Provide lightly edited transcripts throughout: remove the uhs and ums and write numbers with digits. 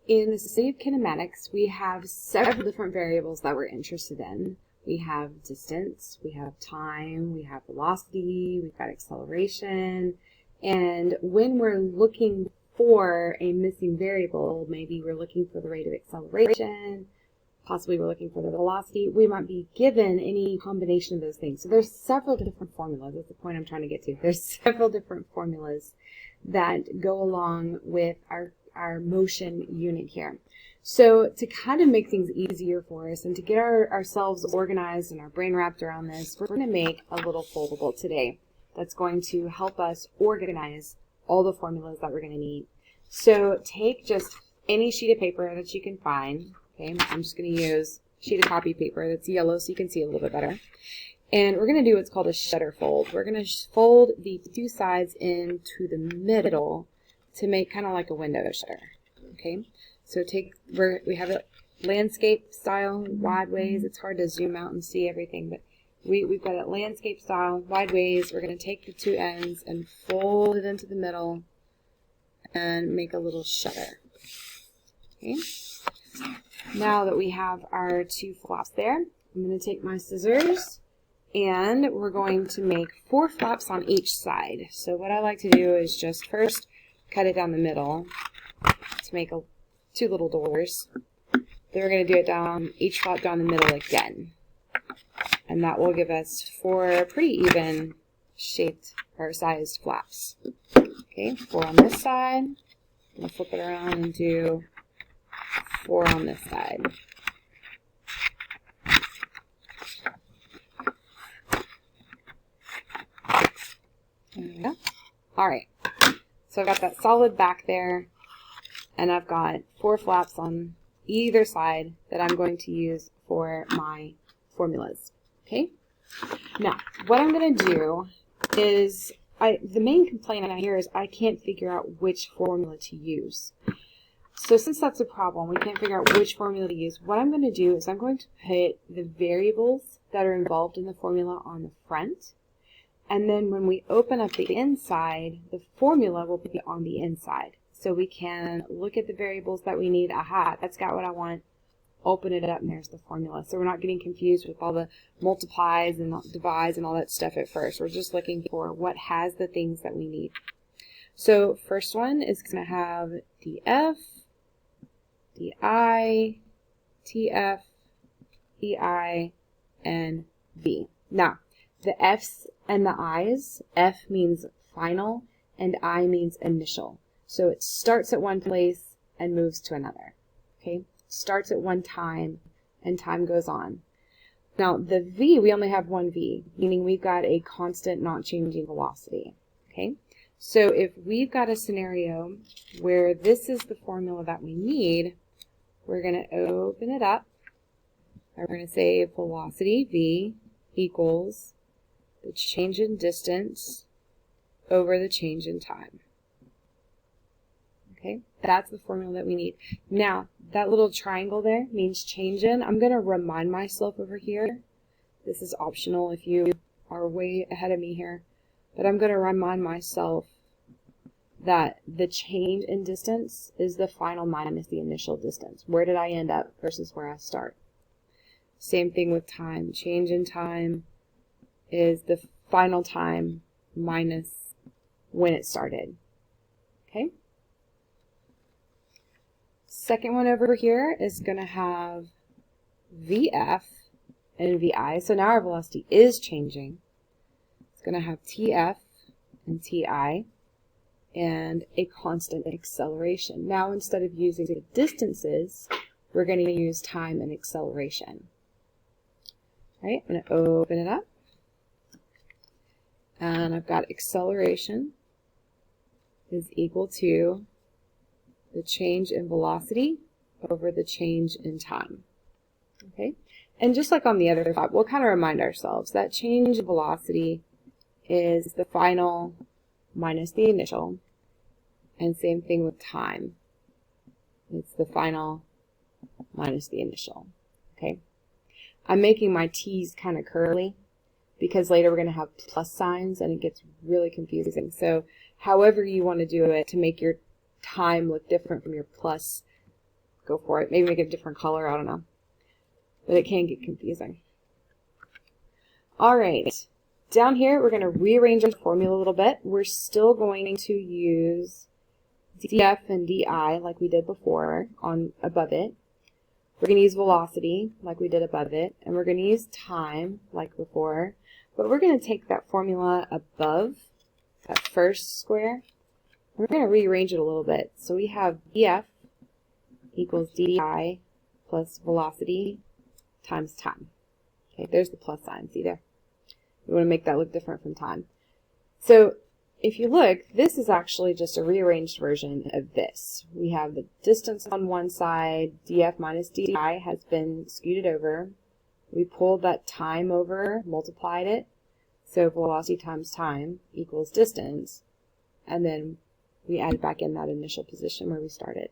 In the study of kinematics, we have several different variables that we're interested in. We have distance, we have time, we have velocity, we've got acceleration, and when we're looking for a missing variable, maybe we're looking for the rate of acceleration, possibly we're looking for the velocity, we might be given any combination of those things. So there's several different formulas. That's the point I'm trying to get to. There's several different formulas that go along with our motion unit here. So to kind of make things easier for us and to get ourselves organized and our brain wrapped around this, we're going to make a little foldable today that's going to help us organize all the formulas that we're going to need. So take just any sheet of paper that you can find. Okay, I'm just going to use a sheet of copy paper that's yellow so you can see a little bit better. And we're going to do what's called a shutter fold. We're going to fold the two sides into the middle to make kind of like a window shutter. Okay, so we have it landscape style, wide ways. It's hard to zoom out and see everything, but we've got it landscape style, wide ways. We're going to take the two ends and fold it into the middle and make a little shutter. Okay. Now that we have our two flaps there, I'm going to take my scissors and we're going to make 4 flaps on each side. So what I like to do is just first cut it down the middle to make two little doors. Then we're going to do it down each flap down the middle again. And that will give us 4 pretty even shaped or sized flaps. Okay, 4 on this side. I'm going to flip it around and do 4 on this side. There we go. Alright, so I've got that solid back there, and I've got 4 flaps on either side that I'm going to use for my formulas. Okay? Now, what I'm going to do is, the main complaint I hear is I can't figure out which formula to use. So since that's a problem, we can't figure out which formula to use, what I'm going to do is I'm going to put the variables that are involved in the formula on the front. And then when we open up the inside, the formula will be on the inside. So we can look at the variables that we need. Aha, that's got what I want. Open it up and there's the formula. So we're not getting confused with all the multiplies and divides and all that stuff at first. We're just looking for what has the things that we need. So first one is going to have df, di, tf, ei, and v. Now, the f's and the i's, f means final and I means initial. So it starts at one place and moves to another. Okay? Starts at one time and time goes on. Now the v, we only have one v, meaning we've got a constant not changing velocity. Okay? So if we've got a scenario where this is the formula that we need, we're going to open it up. We're going to say velocity v equals the change in distance over the change in time. Okay, that's the formula that we need. Now, that little triangle there means change in. I'm going to remind myself over here. This is optional if you are way ahead of me here. But I'm going to remind myself that the change in distance is the final minus the initial distance. Where did I end up versus where I start? Same thing with time. Change in time is the final time minus when it started. Okay? Second one over here is going to have VF and VI. So now our velocity is changing. It's going to have TF and TI and a constant acceleration. Now instead of using the distances, we're going to use time and acceleration. All right, I'm going to open it up. And I've got acceleration is equal to the change in velocity over the change in time. Okay, and just like on the other side, we'll kind of remind ourselves that change in velocity is the final minus the initial, and same thing with time. It's the final minus the initial. Okay, I'm making my T's kind of curly because later we're going to have plus signs and it gets really confusing. So however you want to do it to make your time look different from your plus go for it. Maybe make it a different color, I don't know. But it can get confusing. All right, down here we're going to rearrange our formula a little bit. We're still going to use df and di like we did before on above it. We're going to use velocity like we did above it, and we're going to use time like before. But we're going to take that formula above that first square. We're going to rearrange it a little bit. So we have df equals di plus velocity times time. Okay, there's the plus sign, see there? We want to make that look different from time. So if you look, this is actually just a rearranged version of this. We have the distance on one side, df minus di has been scooted over. We pulled that time over, multiplied it, so velocity times time equals distance, and then we added back in that initial position where we started.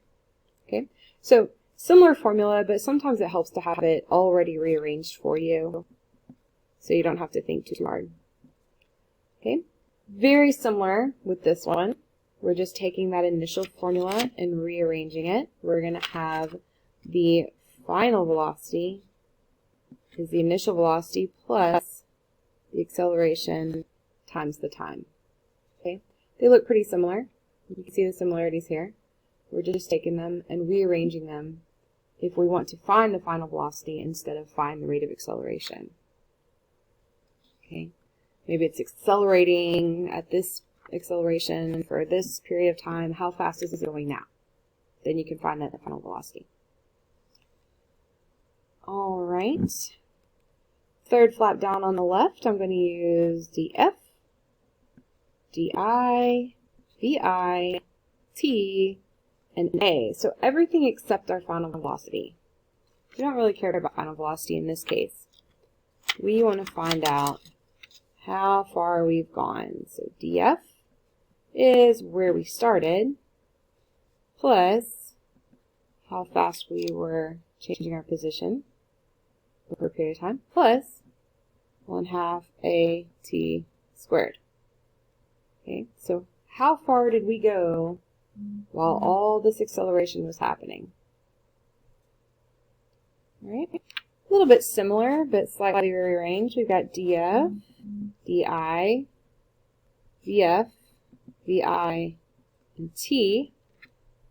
Okay, so similar formula, but sometimes it helps to have it already rearranged for you, so you don't have to think too hard. Okay, very similar with this one. We're just taking that initial formula and rearranging it. We're going to have the final velocity is the initial velocity plus the acceleration times the time. Okay, they look pretty similar. You can see the similarities here. We're just taking them and rearranging them if we want to find the final velocity instead of find the rate of acceleration. Okay, maybe it's accelerating at this acceleration for this period of time. How fast is it going now? Then you can find that final velocity. All right. Third flap down on the left, I'm going to use df, di, vi, t, and a. So everything except our final velocity. We don't really care about final velocity in this case. We want to find out how far we've gone. So df is where we started, plus how fast we were changing our position over a period of time, plus 1/2 at squared. Okay, so how far did we go while all this acceleration was happening? All right, a little bit similar, but slightly rearranged. We've got df, di, vf, vi, and t.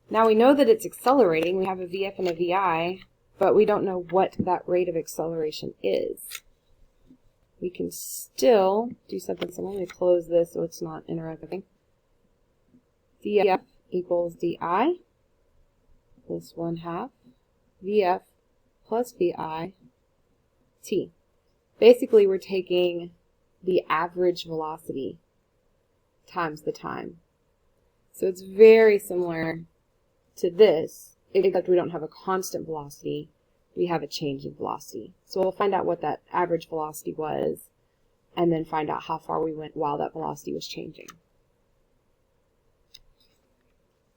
Now we know that it's accelerating. We have a vf and a vi, but we don't know what that rate of acceleration is. We can still do something similar. Let me close this so it's not interrupting. df equals di plus 1/2 vf plus vi t. Basically, we're taking the average velocity times the time. So it's very similar to this, except we don't have a constant velocity. We have a change in velocity. So we'll find out what that average velocity was, and then find out how far we went while that velocity was changing.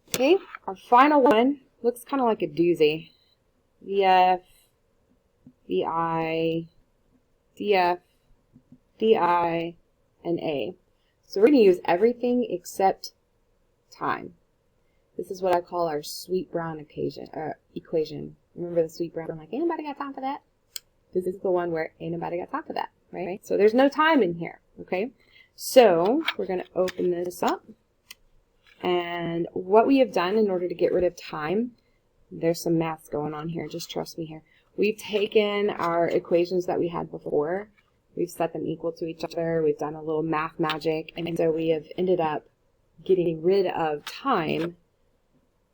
Okay, our final one looks kind of like a doozy. Vf, vi, df, di, and a. So we're going to use everything except time. This is what I call our sweet brown equation. Remember the sweet brown? I'm like, ain't nobody got time for that? This is the one where ain't nobody got time for that, right? So there's no time in here, okay? So we're going to open this up. And what we have done in order to get rid of time, there's some math going on here, just trust me here. We've taken our equations that we had before, we've set them equal to each other, we've done a little math magic, and so we have ended up getting rid of time.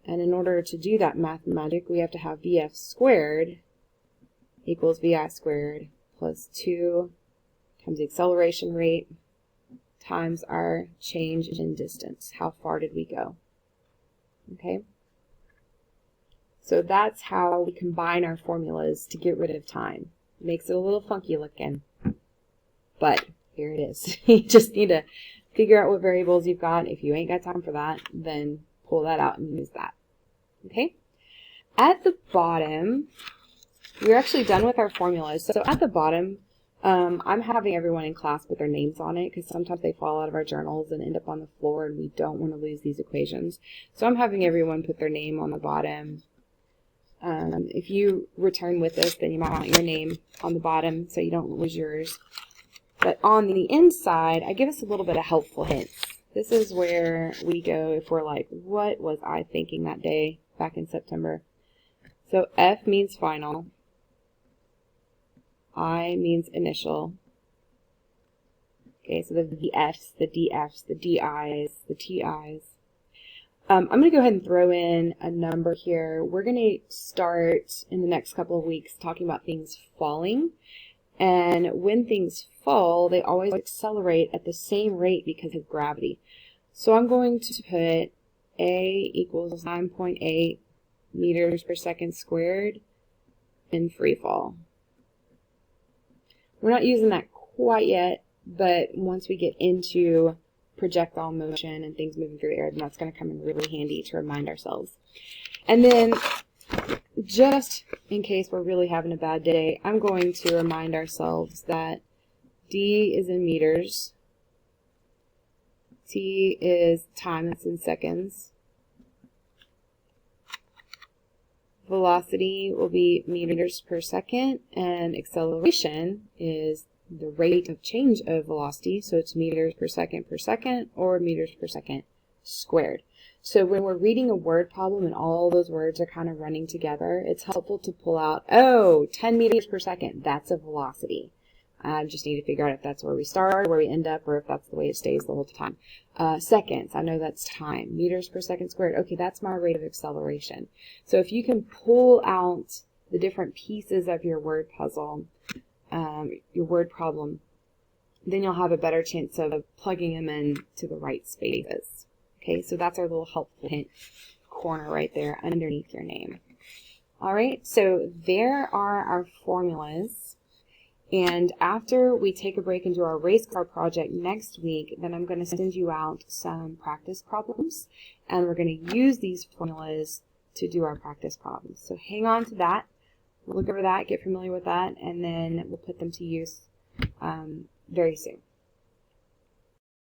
And in order to do that math magic, we have to have vf squared equals vi squared plus 2 times the acceleration rate times our change in distance. How far did we go? Okay. So that's how we combine our formulas to get rid of time. Makes it a little funky looking, but here it is. You just need to figure out what variables you've got. If you ain't got time for that, then pull that out and use that. Okay? At the bottom, we're actually done with our formulas. So at the bottom, I'm having everyone in class put their names on it because sometimes they fall out of our journals and end up on the floor and we don't want to lose these equations. So I'm having everyone put their name on the bottom. If you return with this, then you might want your name on the bottom so you don't lose yours. But on the inside, I give us a little bit of helpful hints. This is where we go if we're like, what was I thinking that day back in September? So F means final. I means initial. Okay, so the VFs, the DFs, the DIs, the TIs. I'm going to go ahead and throw in a number here. We're going to start in the next couple of weeks talking about things falling. And when things fall, they always accelerate at the same rate because of gravity. So I'm going to put A equals 9.8 meters per second squared in free fall. We're not using that quite yet, but once we get into projectile motion and things moving through the air, then that's going to come in really handy to remind ourselves. And then, just in case we're really having a bad day, I'm going to remind ourselves that D is in meters, T is time, that's in seconds, velocity will be meters per second, and acceleration is the rate of change of velocity, so it's meters per second or meters per second squared. So when we're reading a word problem and all those words are kind of running together, it's helpful to pull out, oh, 10 meters per second, that's a velocity. I just need to figure out if that's where we start, where we end up, or if that's the way it stays the whole time. Seconds, I know that's time. Meters per second squared, okay, that's my rate of acceleration. So if you can pull out the different pieces of your word puzzle, your word problem, then you'll have a better chance of plugging them in to the right spaces. Okay, so that's our little helpful hint corner right there underneath your name. All right, so there are our formulas. And after we take a break and do our race car project next week, then I'm going to send you out some practice problems, and we're going to use these formulas to do our practice problems. So hang on to that. We'll look over that, get familiar with that, and then we'll put them to use very soon.